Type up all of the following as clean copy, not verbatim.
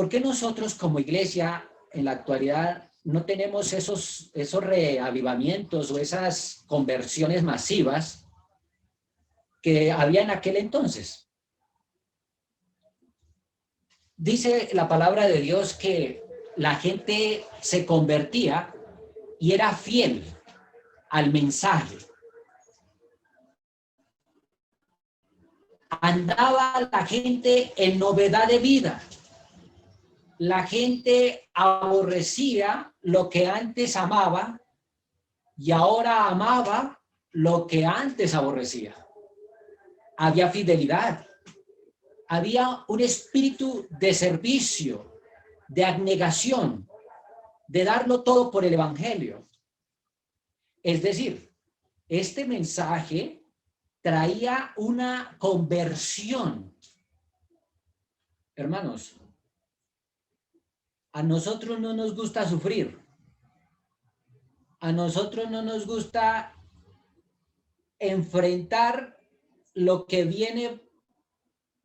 ¿por qué nosotros como iglesia en la actualidad no tenemos esos reavivamientos o esas conversiones masivas que había en aquel entonces? Dice la palabra de Dios que la gente se convertía y era fiel al mensaje. Andaba la gente en novedad de vida. La gente aborrecía lo que antes amaba y ahora amaba lo que antes aborrecía. Había fidelidad, había un espíritu de servicio, de abnegación, de darlo todo por el evangelio. Es decir, este mensaje traía una conversión. Hermanos, a nosotros no nos gusta sufrir. A nosotros no nos gusta enfrentar lo que viene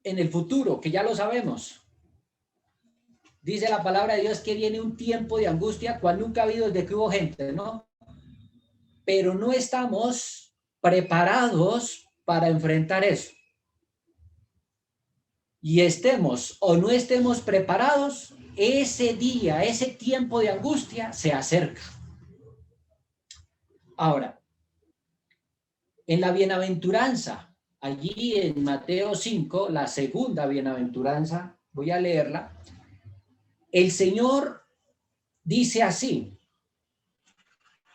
en el futuro, que ya lo sabemos. Dice la palabra de Dios que viene un tiempo de angustia cual nunca ha habido desde que hubo gente, ¿no? Pero no estamos preparados para enfrentar eso. Y estemos o no estemos preparados, ese día, ese tiempo de angustia se acerca. Ahora, en la bienaventuranza, allí en Mateo 5, la segunda bienaventuranza, voy a leerla. El Señor dice así,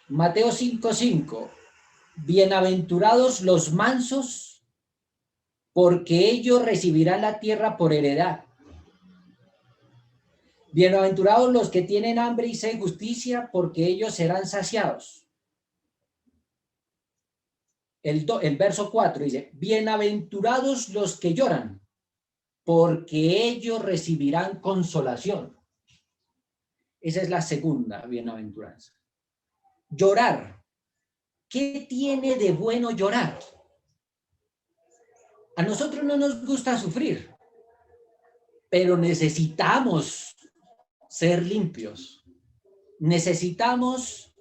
Mateo 5:5, bienaventurados los mansos, porque ellos recibirán la tierra por heredad. Bienaventurados los que tienen hambre y sed de justicia, porque ellos serán saciados. El verso 4 dice, bienaventurados los que lloran, porque ellos recibirán consolación. Esa es la segunda bienaventuranza. Llorar. ¿Qué tiene de bueno llorar? A nosotros no nos gusta sufrir, pero necesitamos ser limpios. Necesitamos,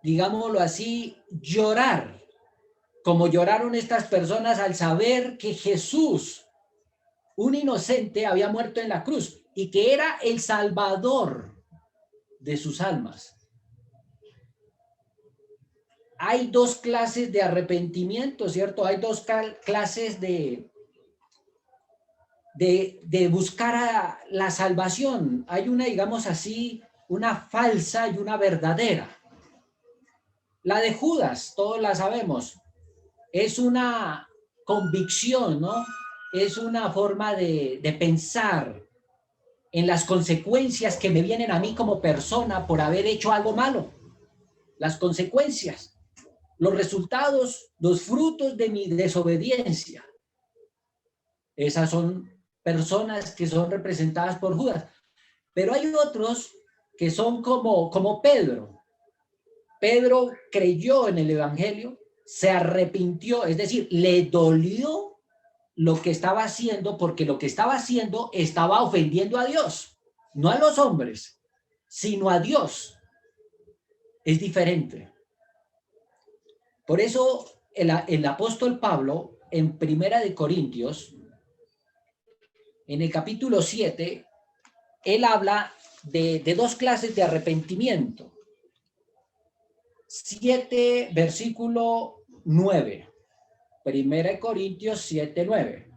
digámoslo así, llorar, como lloraron estas personas al saber que Jesús, un inocente, había muerto en la cruz y que era el salvador de sus almas. Hay dos clases de arrepentimiento, ¿cierto? Hay dos clases de buscar a la salvación. Hay una, digamos así, una falsa y una verdadera. La de Judas, todos la sabemos, es una convicción, ¿no? Es una forma de pensar en las consecuencias que me vienen a mí como persona por haber hecho algo malo. Las consecuencias, los resultados, los frutos de mi desobediencia. Esas son personas que son representadas por Judas. Pero hay otros que son como Pedro. Pedro creyó en el evangelio, se arrepintió, es decir, le dolió lo que estaba haciendo, porque lo que estaba haciendo estaba ofendiendo a Dios, no a los hombres, sino a Dios. Es diferente. Por eso el apóstol Pablo, en Primera de Corintios, en el capítulo 7, él habla de dos clases de arrepentimiento. 7, versículo 9. Primera de Corintios 7, 9.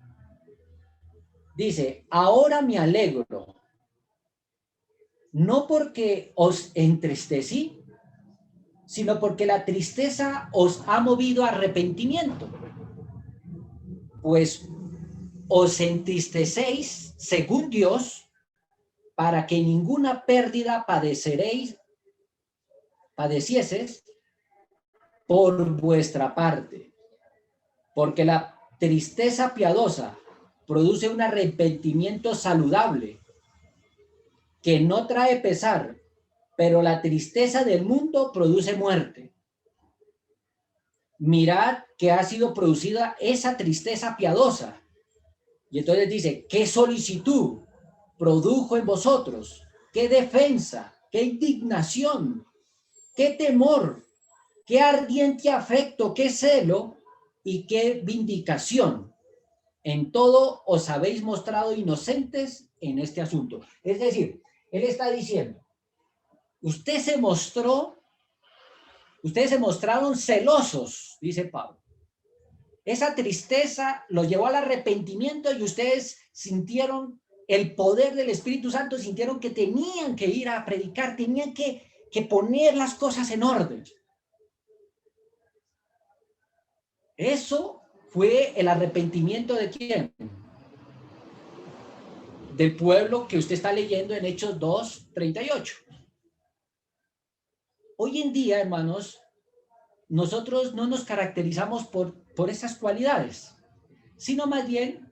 Dice, ahora me alegro, no porque os entristecí, sino porque la tristeza os ha movido a arrepentimiento. Pues os entristecéis según Dios, para que ninguna pérdida padecieses por vuestra parte. Porque la tristeza piadosa produce un arrepentimiento saludable, que no trae pesar, pero la tristeza del mundo produce muerte. Mirad que ha sido producida esa tristeza piadosa. Y entonces dice, ¿qué solicitud produjo en vosotros? ¿Qué defensa? ¿Qué indignación? ¿Qué temor? ¿Qué ardiente afecto? ¿Qué celo? ¿Y qué vindicación? En todo os habéis mostrado inocentes en este asunto. Es decir, él está diciendo, ustedes se mostraron celosos, dice Pablo. Esa tristeza los llevó al arrepentimiento y ustedes sintieron el poder del Espíritu Santo, sintieron que tenían que ir a predicar, tenían que poner las cosas en orden. Eso fue el arrepentimiento de quién? Del pueblo que usted está leyendo en Hechos 2:38. Hoy en día, hermanos, nosotros no nos caracterizamos por esas cualidades, sino más bien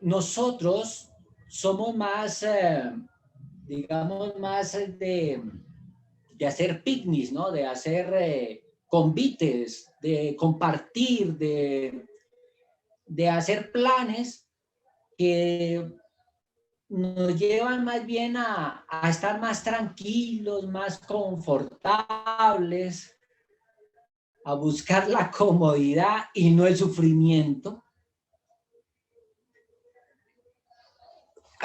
nosotros somos más, digamos, más de hacer picnics, ¿no? De hacer convites, de compartir, de hacer planes que nos llevan más bien a estar más tranquilos, más confortables, a buscar la comodidad y no el sufrimiento.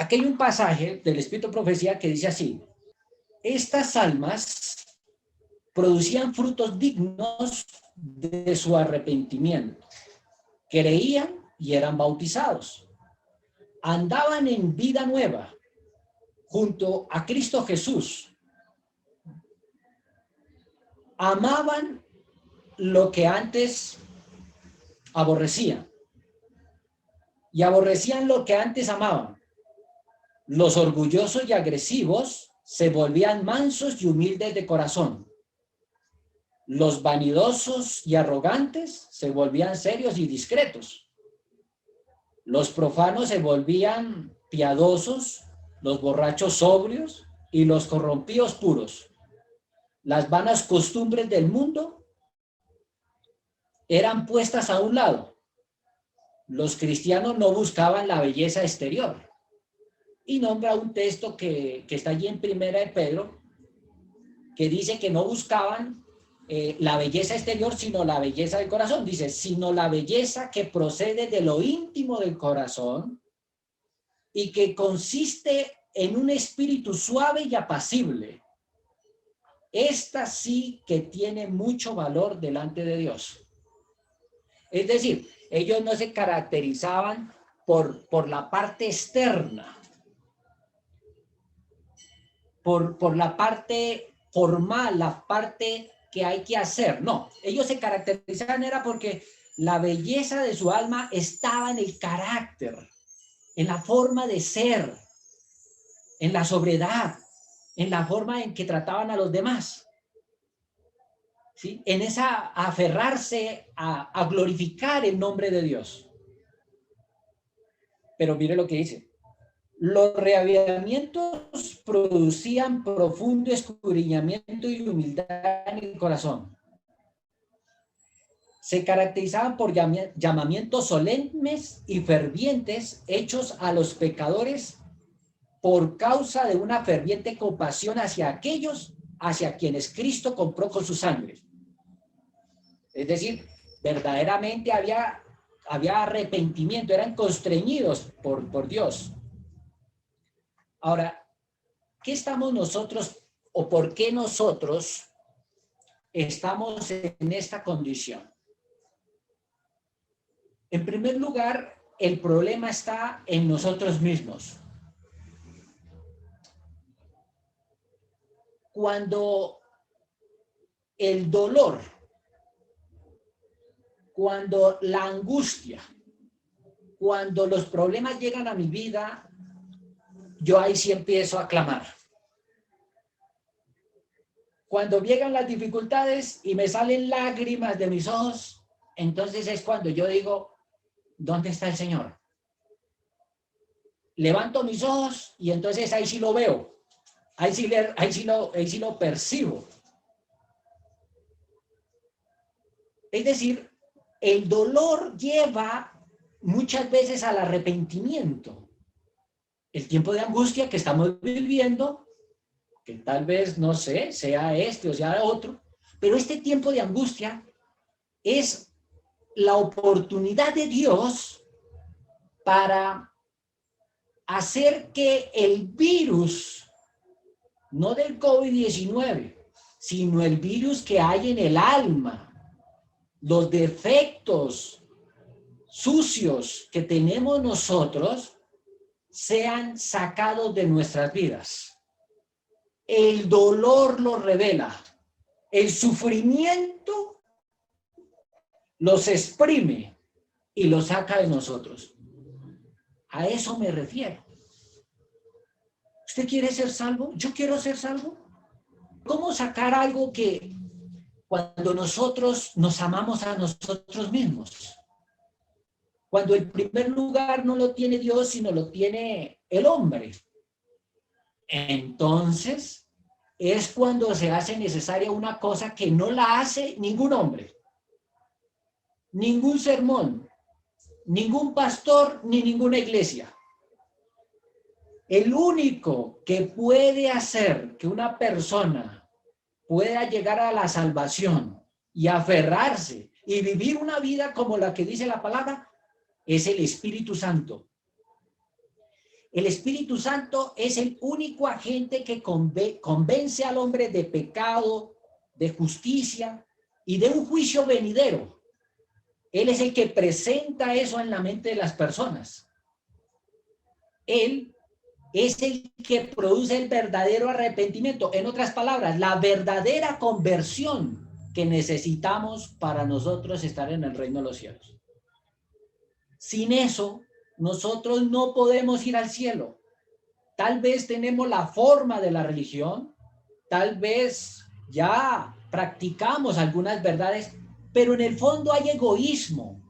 Aquí hay un pasaje del Espíritu de Profecía que dice así: estas almas producían frutos dignos de su arrepentimiento, creían y eran bautizados, andaban en vida nueva junto a Cristo Jesús, amaban lo que antes aborrecían y aborrecían lo que antes amaban. Los orgullosos y agresivos se volvían mansos y humildes de corazón. Los vanidosos y arrogantes se volvían serios y discretos. Los profanos se volvían piadosos, los borrachos sobrios y los corrompidos puros. Las vanas costumbres del mundo eran puestas a un lado. Los cristianos no buscaban la belleza exterior. Y nombra un texto que está allí en Primera de Pedro, que dice que no buscaban la belleza exterior, sino la belleza del corazón. Dice, sino la belleza que procede de lo íntimo del corazón y que consiste en un espíritu suave y apacible. Esta sí que tiene mucho valor delante de Dios. Es decir, ellos no se caracterizaban por la parte externa, por la parte formal, la parte que hay que hacer. No, ellos se caracterizaban era porque la belleza de su alma estaba en el carácter, en la forma de ser, en la sobriedad, en la forma en que trataban a los demás. ¿Sí? En esa aferrarse a glorificar el nombre de Dios. Pero mire lo que dice. Los reavivamientos producían profundo escudriñamiento y humildad en el corazón. Se caracterizaban por llamamientos solemnes y fervientes hechos a los pecadores por causa de una ferviente compasión hacia aquellos hacia quienes Cristo compró con su sangre. Es decir, verdaderamente había arrepentimiento, eran constreñidos por Dios. Ahora, ¿qué estamos nosotros o por qué nosotros estamos en esta condición? En primer lugar, el problema está en nosotros mismos. Cuando el dolor, cuando la angustia, cuando los problemas llegan a mi vida, yo ahí sí empiezo a clamar. Cuando llegan las dificultades y me salen lágrimas de mis ojos, entonces es cuando yo digo, ¿dónde está el Señor? Levanto mis ojos y entonces ahí sí lo veo. Ahí sí lo percibo. Es decir, el dolor lleva muchas veces al arrepentimiento. El tiempo de angustia que estamos viviendo, que tal vez, no sé, sea este o sea otro, pero este tiempo de angustia es la oportunidad de Dios para hacer que el virus, no del COVID-19, sino el virus que hay en el alma, los defectos sucios que tenemos nosotros, sean sacados de nuestras vidas. El dolor lo revela, el sufrimiento los exprime y los saca de nosotros. A eso me refiero. ¿Usted quiere ser salvo? Yo quiero ser salvo. ¿Cómo sacar algo que cuando nosotros nos amamos a nosotros mismos? Cuando el primer lugar no lo tiene Dios, sino lo tiene el hombre. Entonces, es cuando se hace necesaria una cosa que no la hace ningún hombre, ningún sermón, ningún pastor, ni ninguna iglesia. El único que puede hacer que una persona pueda llegar a la salvación y aferrarse y vivir una vida como la que dice la palabra es el Espíritu Santo. El Espíritu Santo es el único agente que convence al hombre de pecado, de justicia y de un juicio venidero. Él es el que presenta eso en la mente de las personas. Él es el que produce el verdadero arrepentimiento. En otras palabras, la verdadera conversión que necesitamos para nosotros estar en el reino de los cielos. Sin eso, nosotros no podemos ir al cielo. Tal vez tenemos la forma de la religión, tal vez ya practicamos algunas verdades, pero en el fondo hay egoísmo.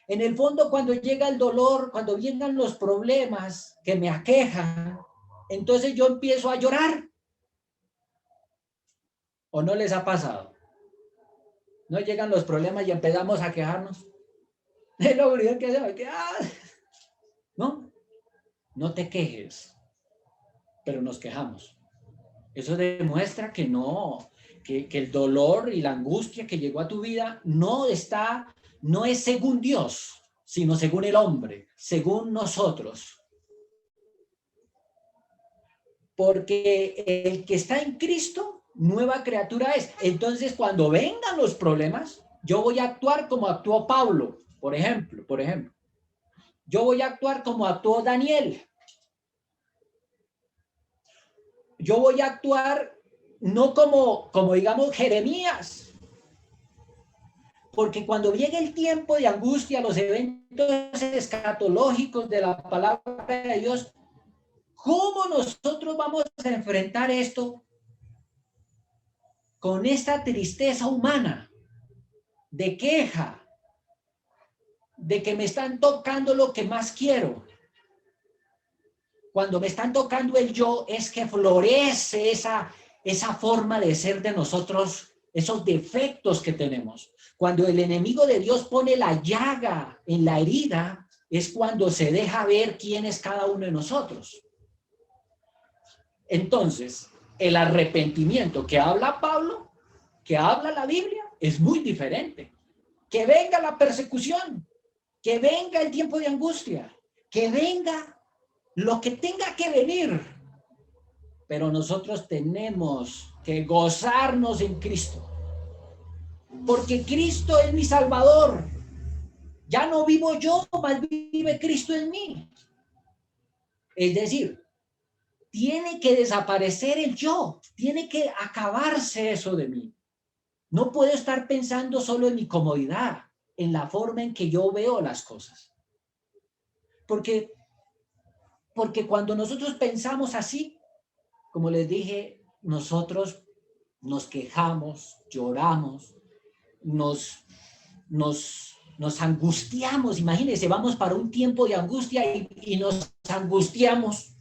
En el fondo, cuando llega el dolor, cuando llegan los problemas que me aquejan, entonces yo empiezo a llorar. ¿O no les ha pasado? No llegan los problemas y empezamos a quejarnos. Es lo único que hacemos, que no, no te quejes, pero nos quejamos. Eso demuestra que no, que el dolor y la angustia que llegó a tu vida no es según Dios, sino según el hombre, según nosotros. Porque el que está en Cristo, nueva criatura es. Entonces, cuando vengan los problemas, yo voy a actuar como actuó Pablo, por ejemplo. Yo voy a actuar como actuó Daniel. Yo voy a actuar no como digamos, Jeremías. Porque cuando llegue el tiempo de angustia, los eventos escatológicos de la palabra de Dios, ¿cómo nosotros vamos a enfrentar esto con esta tristeza humana de queja, de que me están tocando lo que más quiero? Cuando me están tocando el yo, es que florece esa forma de ser de nosotros, esos defectos que tenemos. Cuando el enemigo de Dios pone la llaga en la herida, es cuando se deja ver quién es cada uno de nosotros. Entonces, el arrepentimiento que habla Pablo, que habla la Biblia, es muy diferente. Que venga la persecución, que venga el tiempo de angustia, que venga lo que tenga que venir, pero nosotros tenemos que gozarnos en Cristo, porque Cristo es mi Salvador. Ya no vivo yo, más vive Cristo en mí. Es decir, tiene que desaparecer el yo, tiene que acabarse eso de mí. No puedo estar pensando solo en mi comodidad, en la forma en que yo veo las cosas. Porque cuando nosotros pensamos así, como les dije, nosotros nos quejamos, lloramos, nos angustiamos. Imagínense, vamos para un tiempo de angustia y nos angustiamos.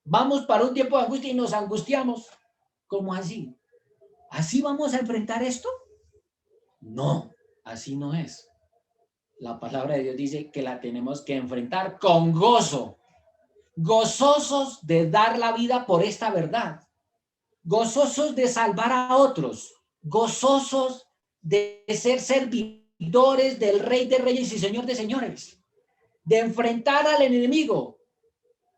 Vamos para un tiempo de angustia y nos angustiamos. ¿Cómo así? ¿Así vamos a enfrentar esto? No, así no es. La palabra de Dios dice que la tenemos que enfrentar con gozo. gozosos de dar la vida por esta verdad, gozosos de salvar a otros, gozosos de ser servidores del Rey de Reyes y Señor de Señores, de enfrentar al enemigo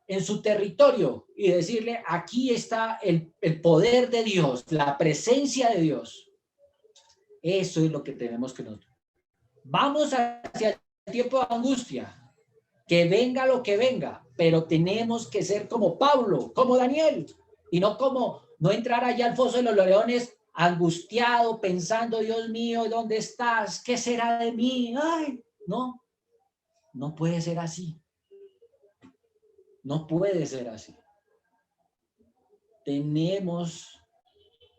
en su territorio y decirle, aquí está el poder de Dios, la presencia de Dios. Eso es lo que tenemos que nosotros. Vamos hacia el tiempo de angustia, que venga lo que venga, pero tenemos que ser como Pablo, como Daniel, y no entrar allá al foso de los leones angustiado, pensando, Dios mío, ¿dónde estás? ¿Qué será de mí? Ay, no puede ser así. No puede ser así. Tenemos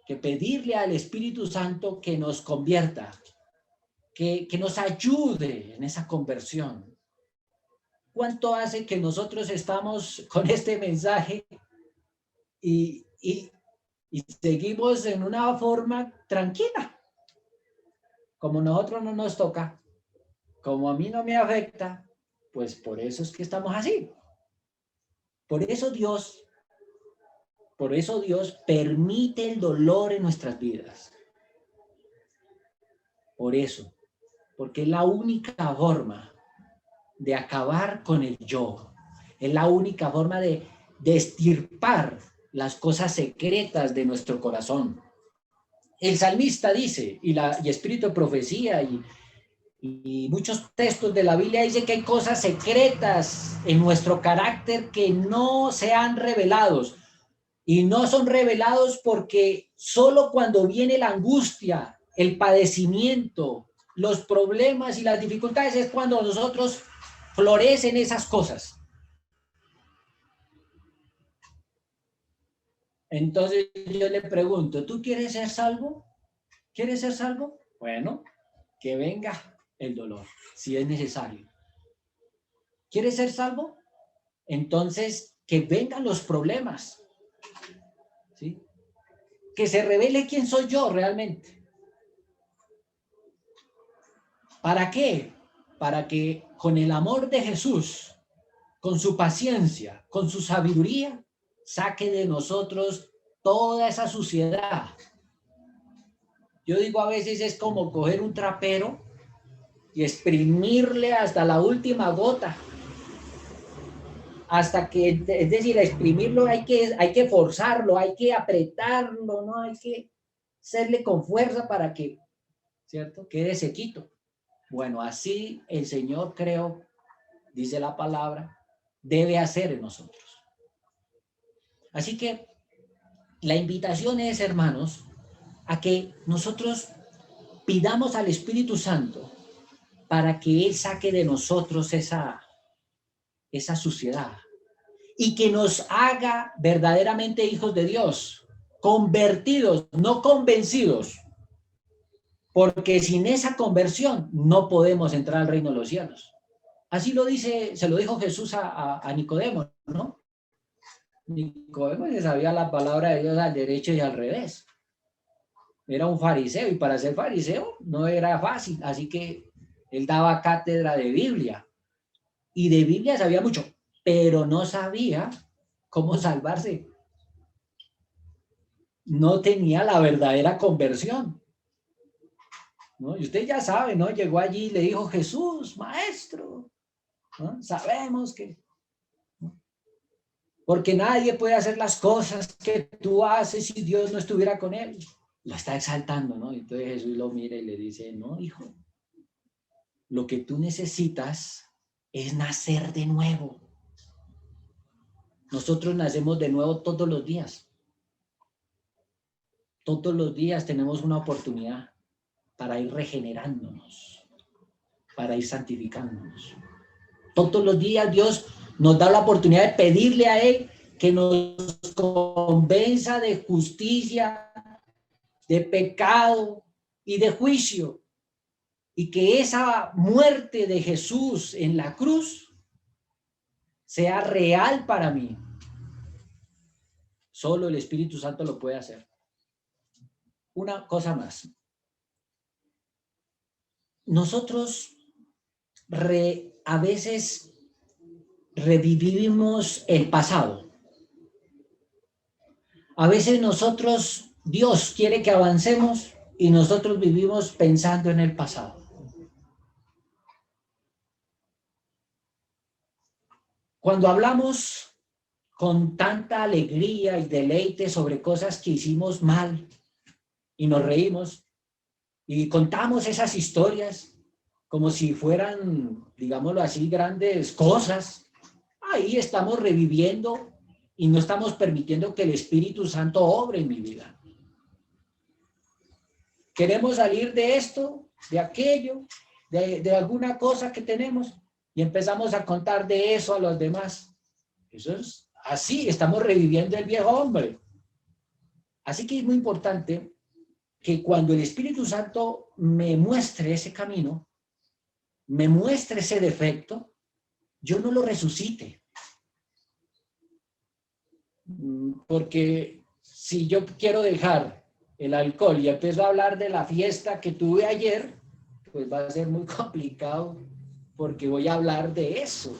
que pedirle al Espíritu Santo que nos convierta, que nos ayude en esa conversión. ¿Cuánto hace que nosotros estamos con este mensaje y seguimos en una forma tranquila? Como nosotros no nos toca, como a mí no me afecta, pues por eso es que estamos así. Por eso Dios permite el dolor en nuestras vidas. Por eso, porque es la única forma de acabar con el yo. Es la única forma de extirpar las cosas secretas de nuestro corazón. El salmista dice, y Espíritu de Profecía y muchos textos de la Biblia dicen que hay cosas secretas en nuestro carácter que no se han revelado. Y no son revelados porque solo cuando viene la angustia, el padecimiento, los problemas y las dificultades es cuando nosotros florecen esas cosas. Entonces yo le pregunto, ¿tú quieres ser salvo? ¿Quieres ser salvo? Bueno, que venga el dolor, si es necesario. ¿Quieres ser salvo? Entonces, que vengan los problemas, ¿sí? Que se revele quién soy yo realmente. ¿Para qué? Para que con el amor de Jesús, con su paciencia, con su sabiduría, saque de nosotros toda esa suciedad. Yo digo, a veces es como coger un trapero y exprimirle hasta la última gota. Hasta que, es decir, exprimirlo hay que forzarlo, hay que apretarlo, ¿no? Hay que hacerle con fuerza para que, ¿cierto? Quede sequito. Bueno, así el Señor, creo, dice la palabra, debe hacer en nosotros. Así que la invitación es, hermanos, a que nosotros pidamos al Espíritu Santo para que Él saque de nosotros esa suciedad y que nos haga verdaderamente hijos de Dios, convertidos, no convencidos, porque sin esa conversión no podemos entrar al reino de los cielos. Así lo dice, se lo dijo Jesús a Nicodemo, ¿no? Nicodemo se sabía la palabra de Dios al derecho y al revés. Era un fariseo y para ser fariseo no era fácil, así que él daba cátedra de Biblia y de Biblia sabía mucho, pero no sabía cómo salvarse. No tenía la verdadera conversión, ¿no? Y usted ya sabe, ¿no? Llegó allí y le dijo, Jesús, maestro, ¿no? Sabemos que porque nadie puede hacer las cosas que tú haces si Dios no estuviera con él. Lo está exaltando, ¿no? Entonces Jesús lo mira y le dice, no, hijo, lo que tú necesitas es nacer de nuevo. Nosotros nacemos de nuevo todos los días. Todos los días tenemos una oportunidad para ir regenerándonos, para ir santificándonos. Todos los días Dios nos da la oportunidad de pedirle a Él que nos convenza de justicia, de pecado y de juicio. Y que esa muerte de Jesús en la cruz sea real para mí. Solo el Espíritu Santo lo puede hacer. Una cosa más. Nosotros a veces revivimos el pasado. A veces Dios quiere que avancemos y nosotros vivimos pensando en el pasado. Cuando hablamos con tanta alegría y deleite sobre cosas que hicimos mal y nos reímos y contamos esas historias como si fueran, digámoslo así, grandes cosas, ahí estamos reviviendo y no estamos permitiendo que el Espíritu Santo obre en mi vida. Queremos salir de esto, de aquello, de alguna cosa que tenemos y empezamos a contar de eso a los demás. Eso es así, estamos reviviendo el viejo hombre. Así que es muy importante que cuando el Espíritu Santo me muestre ese camino, me muestre ese defecto, yo no lo resucite. Porque si yo quiero dejar el alcohol y empiezo a hablar de la fiesta que tuve ayer, pues va a ser muy complicado porque voy a hablar de eso.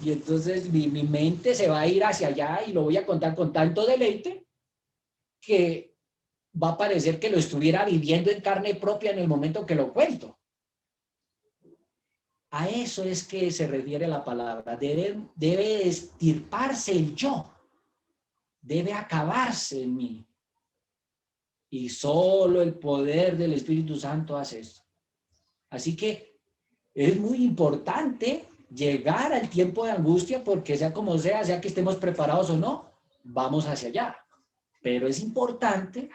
Y entonces mi mente se va a ir hacia allá y lo voy a contar con tanto deleite que va a parecer que lo estuviera viviendo en carne propia en el momento que lo cuento. A eso es que se refiere la palabra. Debe extirparse el yo. Debe acabarse en mí. Y solo el poder del Espíritu Santo hace eso. Así que es muy importante llegar al tiempo de angustia porque sea como sea que estemos preparados o no, vamos hacia allá. Pero es importante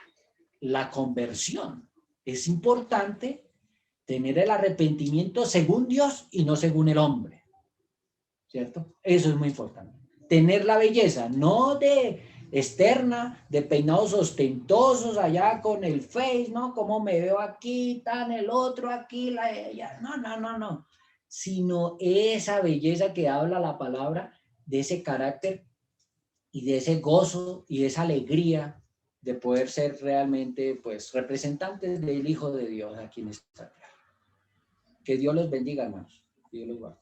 la conversión. Es importante tener el arrepentimiento según Dios y no según el hombre. ¿Cierto? Eso es muy importante. Tener la belleza, no de externa, de peinados ostentosos allá con el face, ¿no? Como me veo aquí, tan el otro aquí, no. Sino esa belleza que habla la palabra, de ese carácter y de ese gozo y de esa alegría de poder ser realmente, pues, representantes del Hijo de Dios aquí en esta tierra. Que Dios los bendiga, hermanos. Dios los guarde.